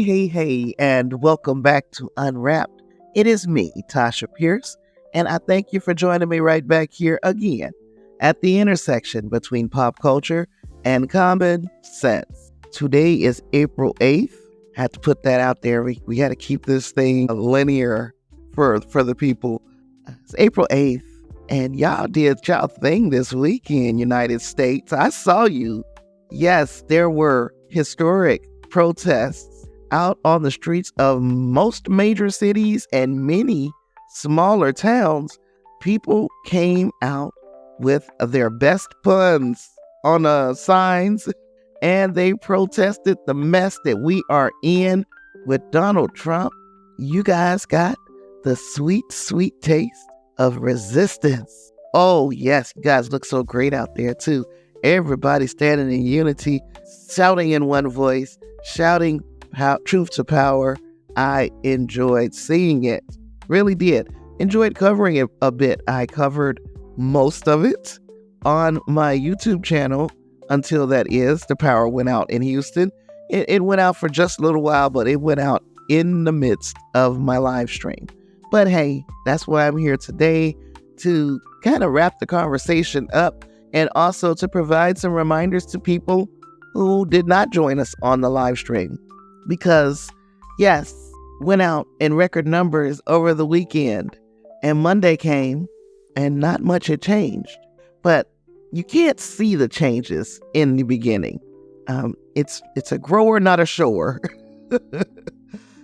Hey, and welcome back to Unwrapped. It is me, Tasha Pierce, and I thank you for joining me right back here again at the intersection between pop culture and common sense. Today is April 8th. Had to put that out there. We got to keep this thing linear for the people. It's April 8th, and y'all did y'all thing this weekend, United States. I saw you. Yes, there were historic protests out on the streets of most major cities and many smaller towns. People came out with their best puns on signs, and they protested the mess that we are in with Donald Trump. You guys got the sweet, sweet taste of resistance. Oh, yes, you guys look so great out there, too. Everybody standing in unity, shouting in one voice, shouting truth to power. I enjoyed seeing it. Really did. Enjoyed covering it a bit. I covered most of it on my YouTube channel until the power went out in Houston. It went out for just a little while, but it went out in the midst of my live stream. But hey, that's why I'm here today, to kind of wrap the conversation up and also to provide some reminders to people who did not join us on the live stream. Because, yes, went out in record numbers over the weekend, and Monday came and not much had changed. But you can't see the changes in the beginning. It's a grower, not a shower.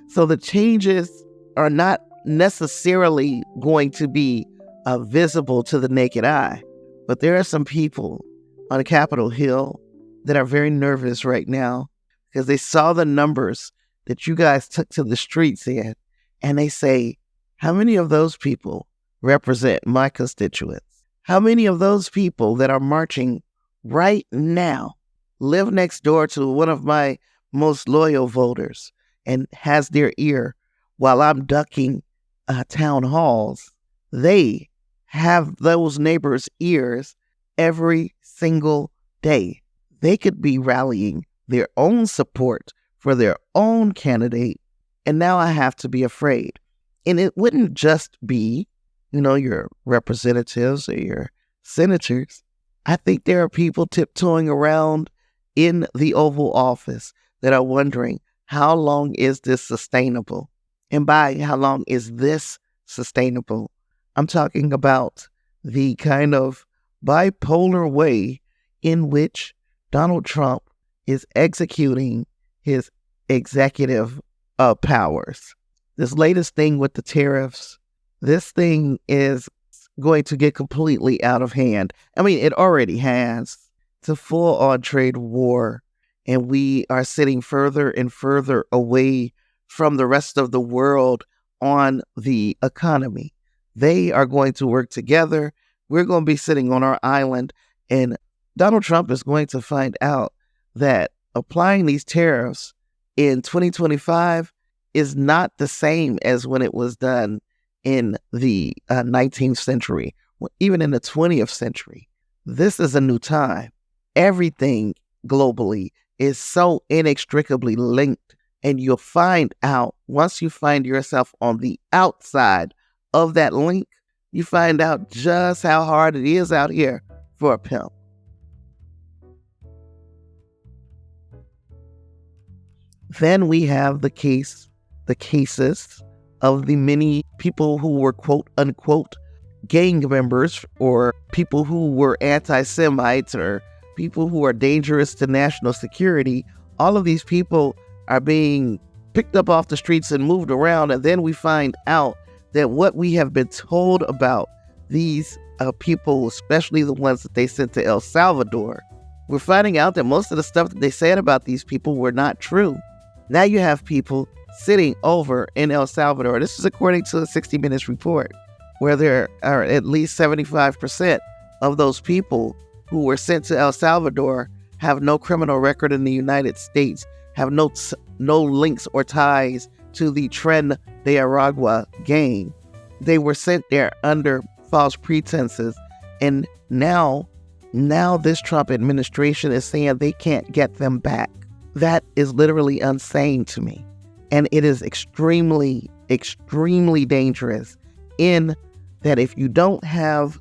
So the changes are not necessarily going to be visible to the naked eye. But there are some people on Capitol Hill that are very nervous right now because they saw the numbers that you guys took to the streets in, and they say, how many of those people represent my constituents? How many of those people that are marching right now live next door to one of my most loyal voters and has their ear while I'm ducking town halls? They have those neighbors' ears every single day. They could be rallying their own support for their own candidate, and now I have to be afraid. And it wouldn't just be, your representatives or your senators. I think there are people tiptoeing around in the Oval Office that are wondering, how long is this sustainable? And by how long is this sustainable? I'm talking about the kind of bipolar way in which Donald Trump is executing his executive powers. This latest thing with the tariffs, this thing is going to get completely out of hand. I mean, it already has. It's a full-on trade war, and we are sitting further and further away from the rest of the world on the economy. They are going to work together. We're going to be sitting on our island, and Donald Trump is going to find out that applying these tariffs in 2025 is not the same as when it was done in the 19th century, even in the 20th century. This is a new time. Everything globally is so inextricably linked, and you'll find out once you find yourself on the outside of that link, you find out just how hard it is out here for a pimp. Then we have the cases of the many people who were quote unquote gang members, or people who were anti-Semites, or people who are dangerous to national security. All of these people are being picked up off the streets and moved around, and then we find out that what we have been told about these people, especially the ones that they sent to El Salvador, we're finding out that most of the stuff that they said about these people were not true. Now you have people sitting over in El Salvador. This is according to a 60 Minutes report, where there are at least 75% of those people who were sent to El Salvador have no criminal record in the United States, have no links or ties to the Tren de Aragua gang. They were sent there under false pretenses, and now this Trump administration is saying they can't get them back. That is literally insane to me. And it is extremely, extremely dangerous in that if you don't have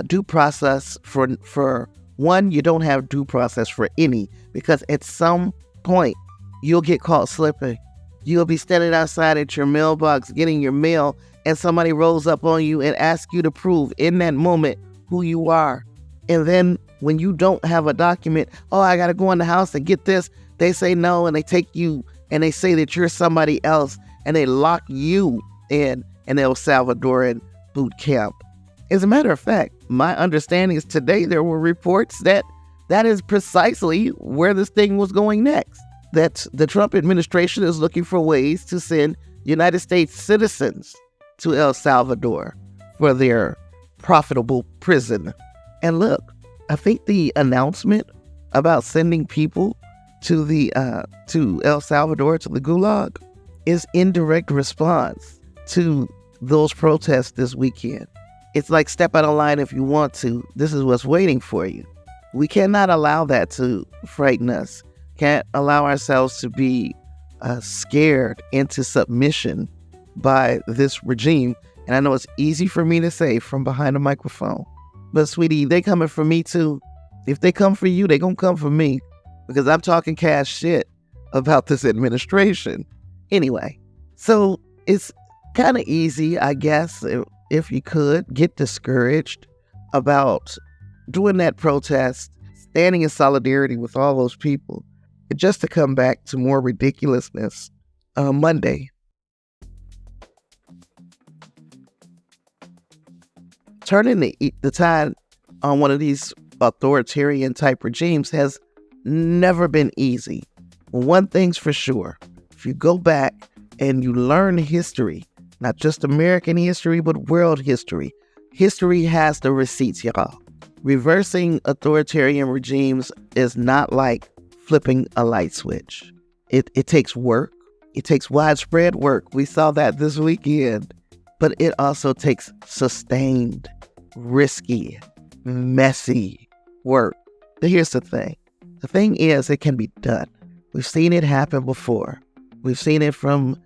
due process for one, you don't have due process for any, because at some point you'll get caught slipping. You'll be standing outside at your mailbox getting your mail, and somebody rolls up on you and asks you to prove in that moment who you are. And then when you don't have a document, oh, I got to go in the house and get this. They say no, and they take you and they say that you're somebody else, and they lock you in an El Salvadoran boot camp. As a matter of fact, my understanding is today there were reports that that is precisely where this thing was going next. That the Trump administration is looking for ways to send United States citizens to El Salvador for their profitable prison. And look, I think the announcement about sending people to El Salvador, to the Gulag, is in direct response to those protests this weekend. It's like, step out of line if you want to. This is what's waiting for you. We cannot allow that to frighten us. Can't allow ourselves to be scared into submission by this regime. And I know it's easy for me to say from behind a microphone, but sweetie, they coming for me too. If they come for you, they gonna come for me, because I'm talking cash shit about this administration. Anyway, so it's kind of easy, I guess, if you could get discouraged about doing that protest, standing in solidarity with all those people, just to come back to more ridiculousness Monday. Turning the tide on one of these authoritarian type regimes has never been easy. One thing's for sure, if you go back and you learn history, not just American history, but world history, history has the receipts, y'all. Reversing authoritarian regimes is not like flipping a light switch. It takes work. It takes widespread work. We saw that this weekend. But it also takes sustained, risky, messy work. But here's the thing. The thing is, it can be done. We've seen it happen before. We've seen it from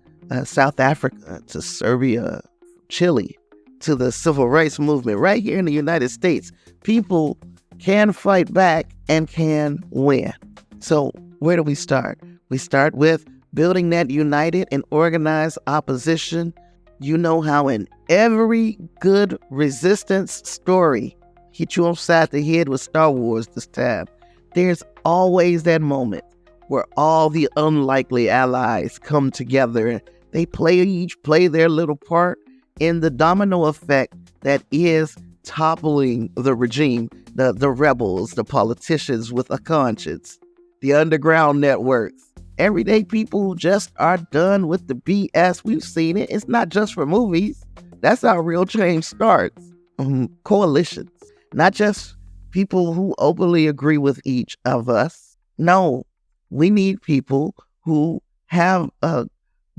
South Africa to Serbia, Chile, to the civil rights movement right here in the United States. People can fight back and can win. So where do we start? We start with building that united and organized opposition. You know how in every good resistance story, hit you upside the head with Star Wars this time, there's always that moment where all the unlikely allies come together and they each play their little part in the domino effect that is toppling the regime, the rebels, the politicians with a conscience, the underground networks, everyday people who just are done with the BS. We've seen it. It's not just for movies. That's how real change starts. Coalitions, not just people who openly agree with each of us. No, we need people who have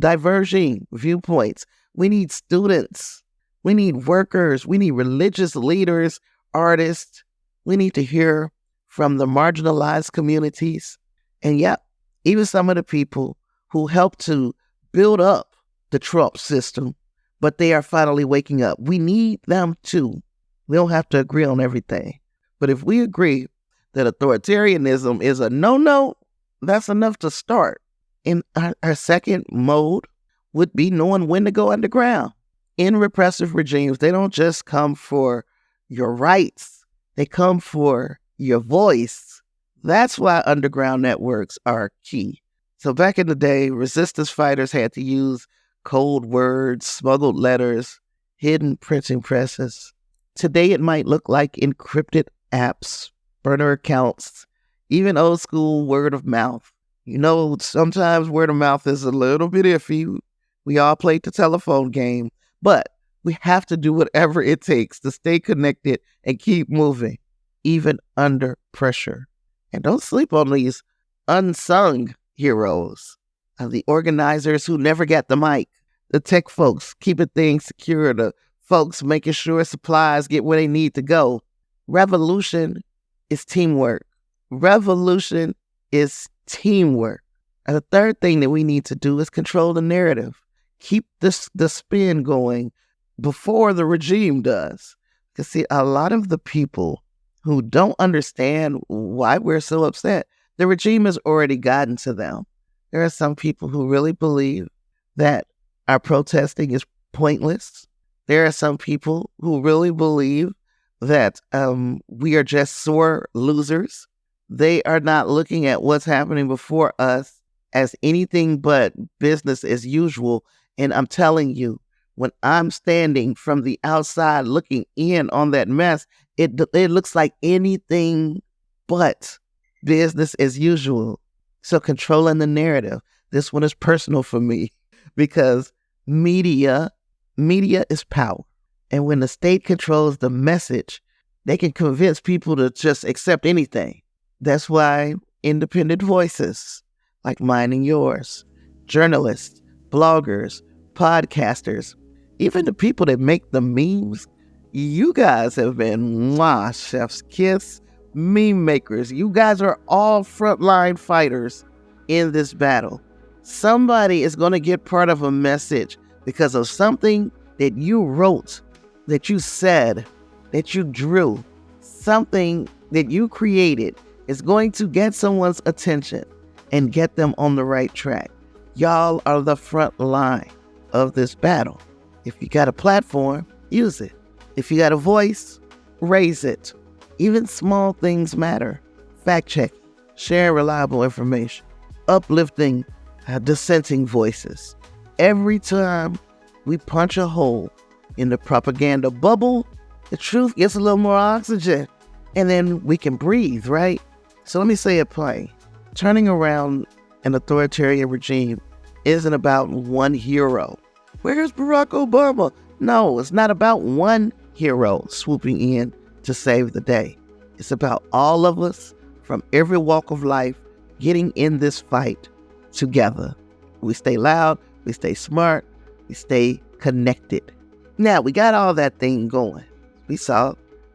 diverging viewpoints. We need students. We need workers. We need religious leaders, artists. We need to hear from the marginalized communities. And yeah, even some of the people who helped to build up the Trump system, but they are finally waking up. We need them too. We don't have to agree on everything. But if we agree that authoritarianism is a no-no, that's enough to start. And our second mode would be knowing when to go underground. In repressive regimes, they don't just come for your rights. They come for your voice. That's why underground networks are key. So back in the day, resistance fighters had to use code words, smuggled letters, hidden printing presses. Today, it might look like encrypted apps, burner accounts, even old school word of mouth. You know, sometimes word of mouth is a little bit iffy. We all played the telephone game, but we have to do whatever it takes to stay connected and keep moving, even under pressure. And don't sleep on these unsung heroes, the organizers who never got the mic, the tech folks keeping things secure, the folks making sure supplies get where they need to go. Revolution is teamwork. Revolution is teamwork. And the third thing that we need to do is control the narrative. Keep the spin going before the regime does. Because see, a lot of the people who don't understand why we're so upset, the regime has already gotten to them. There are some people who really believe that our protesting is pointless. There are some people who really believe that we are just sore losers. They are not looking at what's happening before us as anything but business as usual. And I'm telling you, when I'm standing from the outside looking in on that mess, it looks like anything but business as usual. So controlling the narrative. This one is personal for me because media is power. And when the state controls the message, they can convince people to just accept anything. That's why independent voices like mine and yours, journalists, bloggers, podcasters, even the people that make the memes, you guys have been chef's kiss, meme makers. You guys are all frontline fighters in this battle. Somebody is going to get part of a message because of something that you wrote, that you said, that you drew. Something that you created is going to get someone's attention and get them on the right track. Y'all are the front line of this battle. If you got a platform, use it. If you got a voice, raise it. Even small things matter. Fact check, share reliable information, uplifting dissenting voices. Every time we punch a hole in the propaganda bubble, the truth gets a little more oxygen, and then we can breathe, right? So let me say it plain. Turning around an authoritarian regime isn't about one hero. Where's Barack Obama? No, it's not about one hero swooping in to save the day. It's about all of us from every walk of life getting in this fight together. We stay loud, we stay smart, we stay connected. Now, we got all that thing going. We saw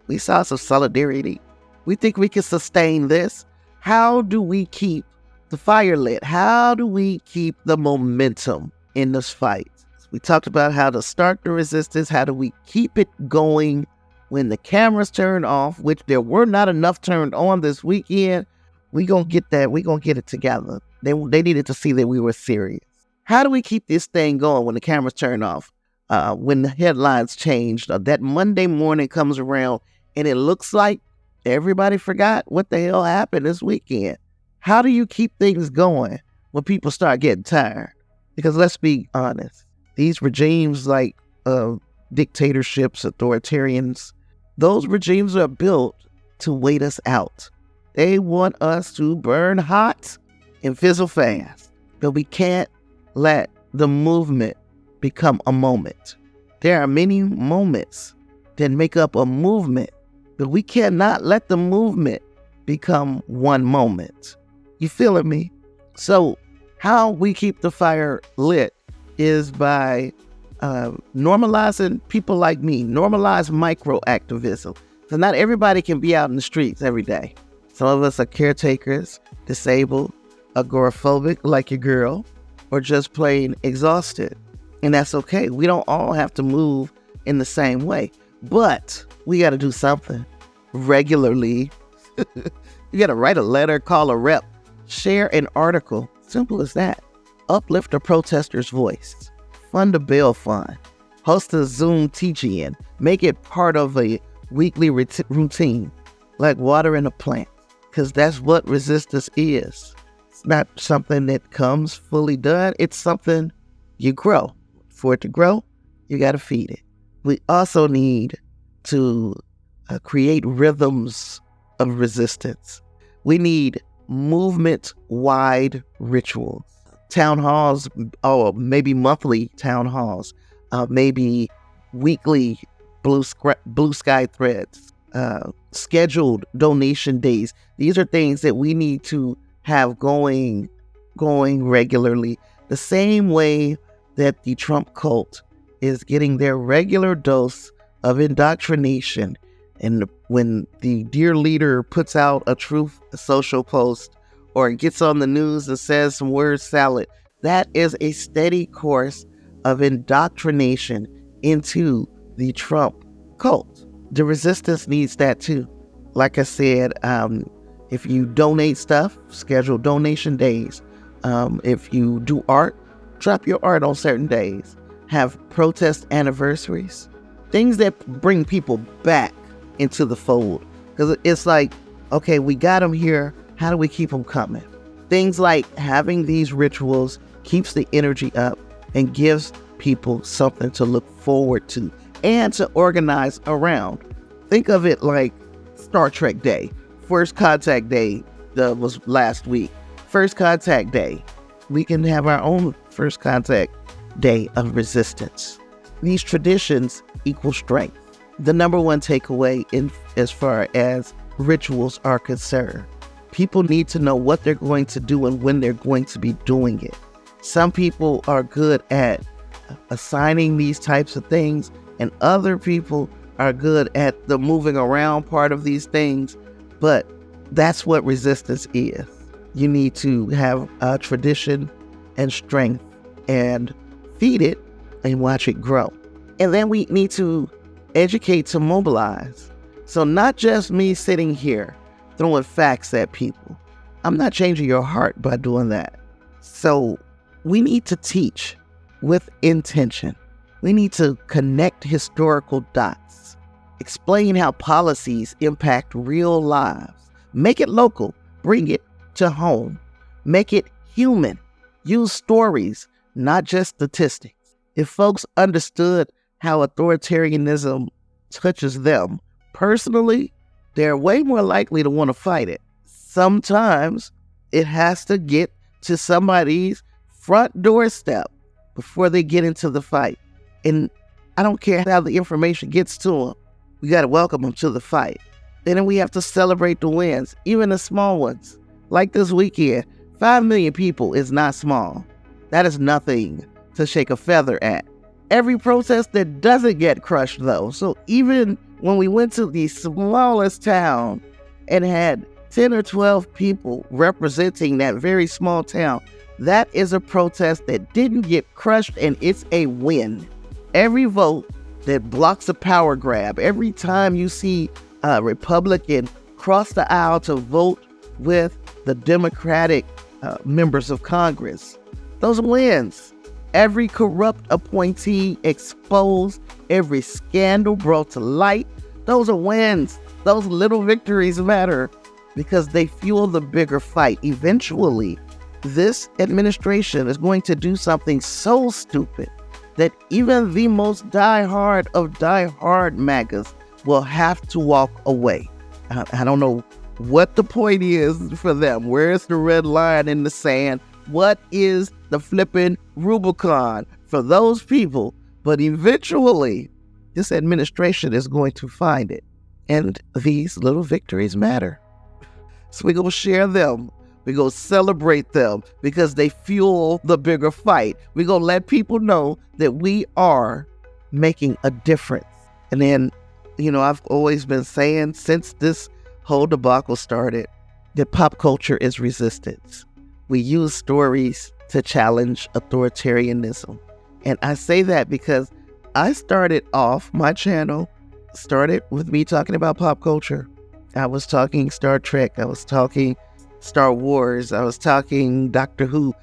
some solidarity. We think we can sustain this. How do we keep the fire lit? How do we keep the momentum in this fight? We talked about how to start the resistance. How do we keep it going when the cameras turn off, which there were not enough turned on this weekend? We gonna get that. We gonna get it together. They needed to see that we were serious. How do we keep this thing going when the cameras turn off? When the headlines change, that Monday morning comes around and it looks like everybody forgot what the hell happened this weekend. How do you keep things going when people start getting tired? Because let's be honest, these regimes like dictatorships, authoritarians, those regimes are built to wait us out. They want us to burn hot and fizzle fast. But we can't let the movement become a moment. There are many moments that make up a movement, but we cannot let the movement become one moment. You feeling me? So how we keep the fire lit is by normalizing people like me, normalize micro activism. So not everybody can be out in the streets every day. Some of us are caretakers, disabled, agoraphobic like your girl, or just plain exhausted. And that's okay. We don't all have to move in the same way, but we got to do something regularly. You got to write a letter, call a rep, share an article. Simple as that. Uplift a protester's voice. Fund a bail fund. Host a Zoom teach-in. Make it part of a weekly routine, like watering a plant, because that's what resistance is. It's not something that comes fully done. It's something you grow. For it to grow, you got to feed it. We also need to create rhythms of resistance. We need movement-wide rituals. Town halls, or maybe monthly town halls, maybe weekly blue sky threads, scheduled donation days. These are things that we need to have going regularly. The same way that the Trump cult is getting their regular dose of indoctrination. And when the dear leader puts out a truth social post or gets on the news and says some word salad. That is a steady course of indoctrination into the Trump cult. The resistance needs that too. Like I said, if you donate stuff, schedule donation days. If you do art, drop your art on certain days. Have protest anniversaries. Things that bring people back into the fold. Because it's like, okay, we got them here. How do we keep them coming? Things like having these rituals keeps the energy up and gives people something to look forward to and to organize around. Think of it like Star Trek Day. First Contact Day was last week. First Contact Day. We can have our own First Contact Day of resistance. These traditions equal strength. The number one takeaway as far as rituals are concerned, people need to know what they're going to do and when they're going to be doing it. Some people are good at assigning these types of things, and other people are good at the moving around part of these things, but that's what resistance is. You need to have a tradition and strength and feed it and watch it grow. And then we need to educate to mobilize. So not just me sitting here throwing facts at people. I'm not changing your heart by doing that. So we need to teach with intention. We need to connect historical dots, explain how policies impact real lives, make it local, bring it to home, make it human, use stories, not just statistics. If folks understood how authoritarianism touches them personally, they're way more likely to want to fight it. Sometimes it has to get to somebody's front doorstep before they get into the fight. And I don't care how the information gets to them. We got to welcome them to the fight. And then we have to celebrate the wins, even the small ones. Like this weekend, 5 million people is not small. That is nothing to shake a feather at. Every protest that doesn't get crushed, though. So even when we went to the smallest town and had 10 or 12 people representing that very small town, that is a protest that didn't get crushed, and it's a win. Every vote that blocks a power grab, every time you see a Republican cross the aisle to vote with the Democratic members of Congress, those are wins. Every corrupt appointee exposed, every scandal brought to light, those are wins. Those little victories matter because they fuel the bigger fight. Eventually, this administration is going to do something so stupid that even the most diehard of diehard MAGAs will have to walk away. I don't know what the point is for them. Where's the red line in the sand? What is the flipping Rubicon for those people? But eventually, this administration is going to find it. And these little victories matter. So we're going to share them. We're going to celebrate them because they fuel the bigger fight. We're going to let people know that we are making a difference. And then, I've always been saying since this whole debacle started that pop culture is resistance. We use stories to challenge authoritarianism. And I say that because I started off, my channel started with me talking about pop culture. I was talking Star Trek. I was talking Star Wars. I was talking Doctor Who.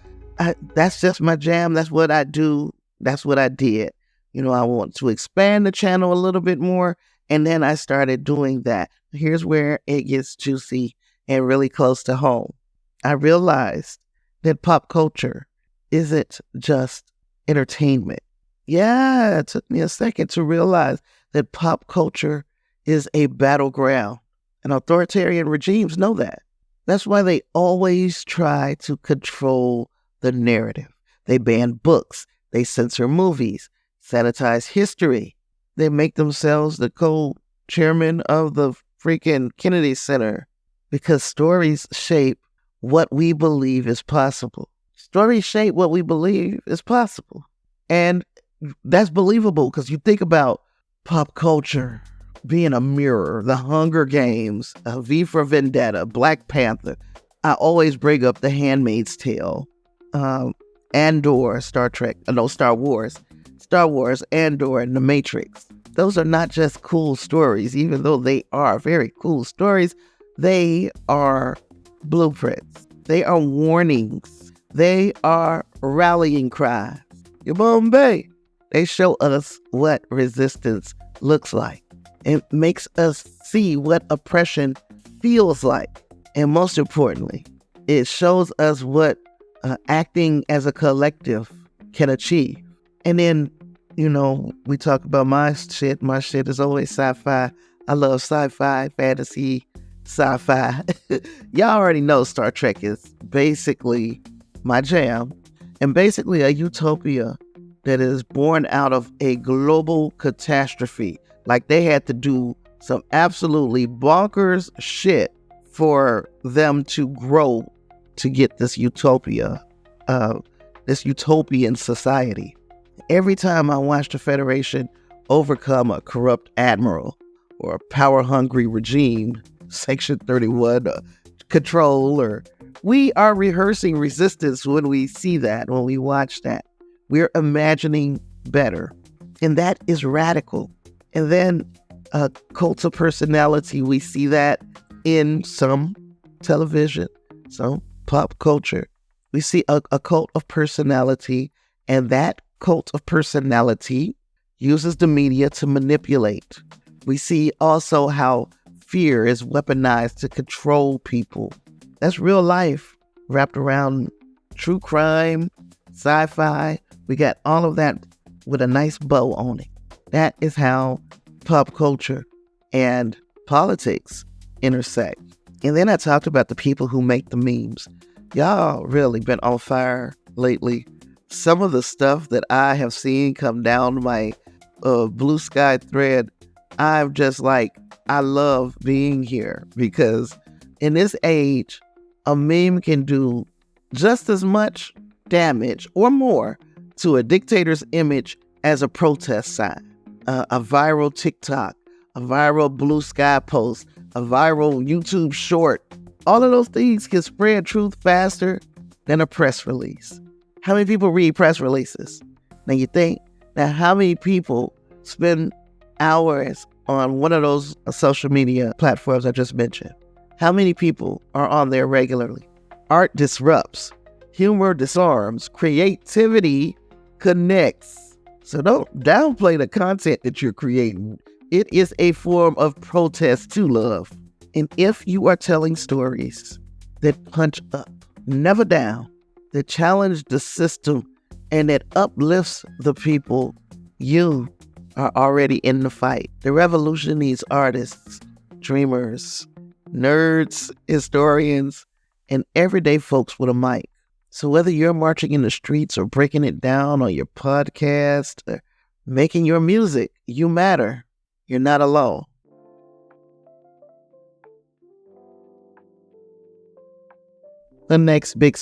That's just my jam. That's what I do. That's what I did. I want to expand the channel a little bit more. And then I started doing that. Here's where it gets juicy and really close to home. I realized that pop culture isn't just entertainment. Yeah, it took me a second to realize that pop culture is a battleground. And authoritarian regimes know that. That's why they always try to control the narrative. They ban books. They censor movies, sanitize history. They make themselves the co-chairman of the freaking Kennedy Center because stories shape what we believe is possible. Stories shape what we believe is possible. And that's believable because you think about pop culture being a mirror, the Hunger Games, V for Vendetta, Black Panther. I always bring up The Handmaid's Tale, Andor, Star Wars, Andor, and The Matrix. Those are not just cool stories, even though they are very cool stories. They are blueprints. They are warnings. They are rallying cries. Yabombe. They show us what resistance looks like. It makes us see what oppression feels like. And most importantly, it shows us what acting as a collective can achieve. And then, we talk about my shit. My shit is always sci-fi. I love sci-fi, fantasy, sci-fi. Y'all already know Star Trek is basically my jam. And basically a utopia that is born out of a global catastrophe. Like they had to do some absolutely bonkers shit for them to grow to get this utopia, this utopian society. Every time I watch the Federation overcome a corrupt admiral or a power-hungry regime, Section 31 control, we are rehearsing resistance when we see that, when we watch that. We're imagining better. And that is radical. And then cult of personality, we see that in some television, some pop culture. We see a cult of personality, and that cult of personality uses the media to manipulate. We see also how fear is weaponized to control people. That's real life wrapped around true crime, sci-fi. We got all of that with a nice bow on it. That is how pop culture and politics intersect. And then I talked about the people who make the memes. Y'all really been on fire lately. Some of the stuff that I have seen come down my Blue Sky thread, I'm just like, I love being here, because in this age, a meme can do just as much damage or more to a dictator's image as a protest sign, a viral TikTok, a viral Blue Sky post, a viral YouTube short. All of those things can spread truth faster than a press release. How many people read press releases? Now you think, now how many people spend hours on one of those social media platforms I just mentioned? How many people are on there regularly? Art disrupts, humor disarms, creativity connects. So don't downplay the content that you're creating. It is a form of protest to love. And if you are telling stories that punch up, never down, that challenge the system, and that uplifts the people, you are already in the fight. The revolution needs artists, dreamers, nerds, historians, and everyday folks with a mic. So whether you're marching in the streets or breaking it down on your podcast or making your music, you matter. You're not alone. The next big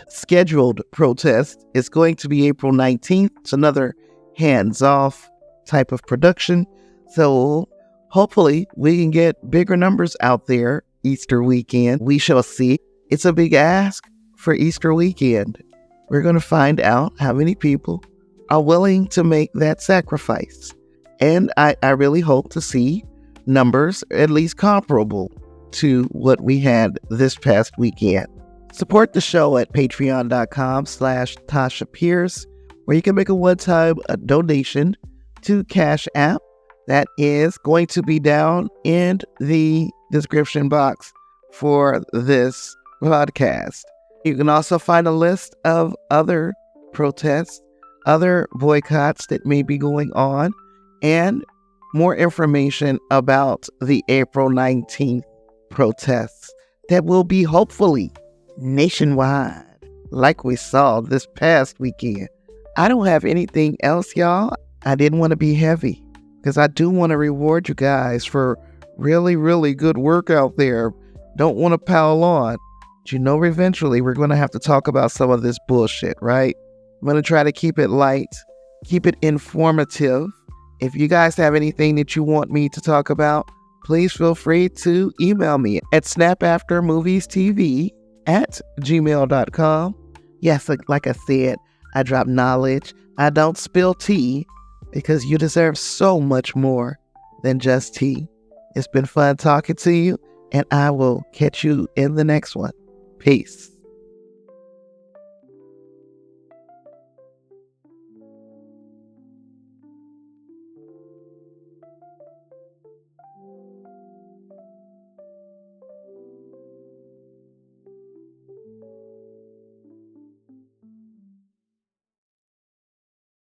scheduled protest is going to be April 19th. It's another hands-off type of production. So hopefully we can get bigger numbers out there Easter weekend. We shall see. It's a big ask for Easter weekend. We're going to find out how many people are willing to make that sacrifice. And I really hope to see numbers at least comparable to what we had this past weekend. Support the show at patreon.com/Tasha Pierce, where you can make a one-time donation to CASHAPP. That is going to be down in the description box for this podcast. You can also find a list of other protests, other boycotts that may be going on, and more information about the April 19th protests that will be hopefully nationwide, like we saw this past weekend. I don't have anything else, y'all. I didn't want to be heavy because I do want to reward you guys for really, really good work out there. Don't want to pile on. But you know, eventually we're going to have to talk about some of this bullshit, right? I'm going to try to keep it light, keep it informative. If you guys have anything that you want me to talk about, please feel free to email me at snapaftermoviestv at gmail.com. Yes, like I said, I drop knowledge. I don't spill tea because you deserve so much more than just tea. It's been fun talking to you, and I will catch you in the next one. Peace.